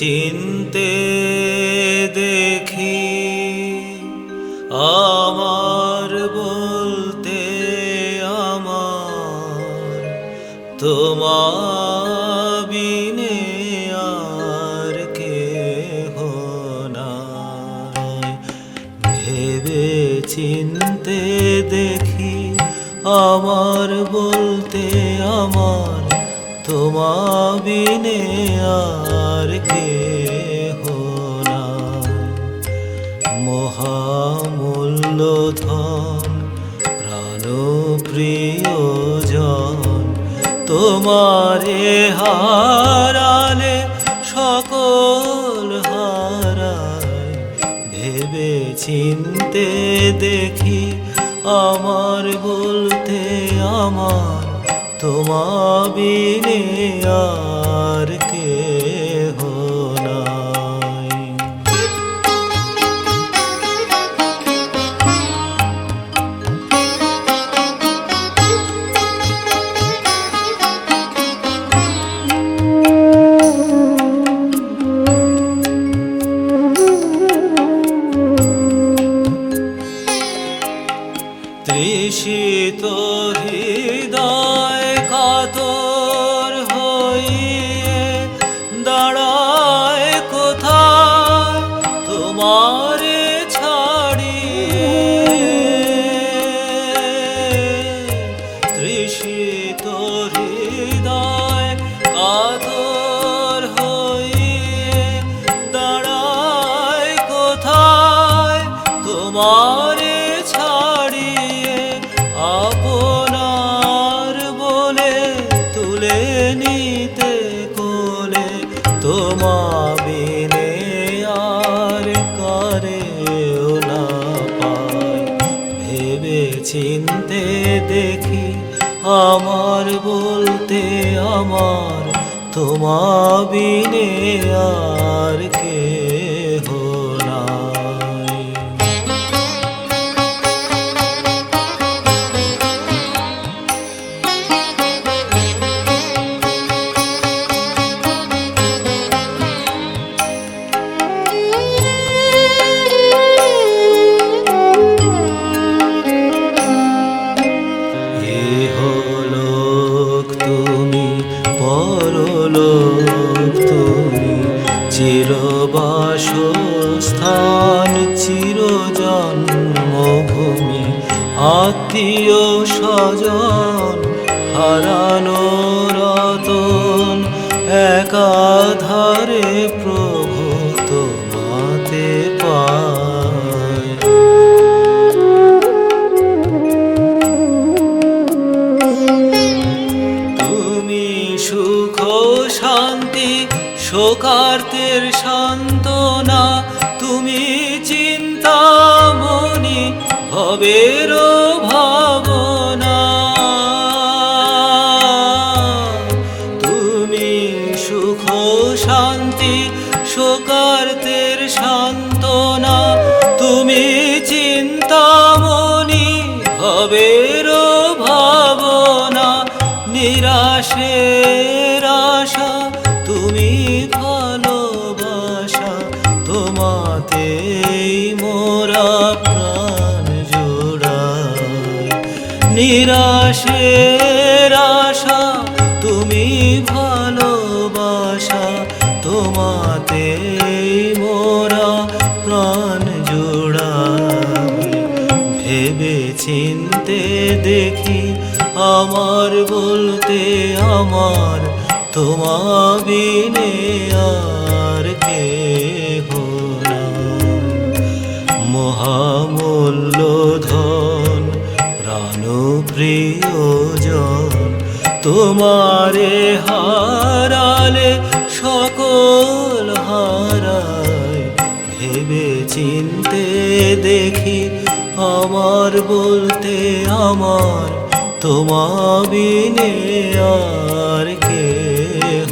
চিনতে দেখি আমার বলতে আমার তোমার বিনে আর কেহ নাই। ভেবে চিনতে দেখি আমার বলতে আমার তোমার বিনে আর কেহ নাই। মহামূল্য ধন প্রাণপ্রিয়জন তোমারে হারালে সকল হারায়। ভেবে চিনতে দেখি আমার বলতে আমার তোমার বিনে আর কেহ নাই। তৃষিত হৃদয় কাতর হইয়ে দাঁড়ায় কোথায় তোমারে ছাড়িয়ে। তৃষিত হৃদয় কাতর হইয়ে দাঁড়ায় কোথায় তোমারে ছাড়িয়ে। আপনার বলে তুলে নিতে কোলে তোমার বিনে আর কারেও না পায়। ভেবে চিনতে দেখি আমার বলতে আমার তোমার বিনে আর কেহ নাই। ইহলোক তুমি পরলোক তুমি চিরবাসস্থান চিরজন্মভূমি। আত্মীয় স্বজন হারানো রতন একাধারে প্রভু তোমাতে পায়। তুমি সুখ শান্তি শোকার্তের সান্ত্বনা তুমি চিন্তামণি ভবের ভাবনা। তুমি সুখ শান্তি শোকার্তের সান্ত্বনা তুমি চিন্তামণি ভবের ভাবনা। নিরাশের আশা তুমি ভালোবাসা তোমাতেই মোরা প্রাণ জোড়াই। নিরাশের আশা তুমি ভালোবাসা তোমাতেই মোরা প্রাণ জোড়াই। ভেবে চিনতে দেখি আমার বলতে আমার তোমার বিনে আর কেহ নাই। মহামূল্য ধন প্রাণপ্রিয়জন তোমারে হারালে সকল হারায়। ভেবে চিনতে দেখি আমার বলতে আমার তোমার বিনে আর কেহ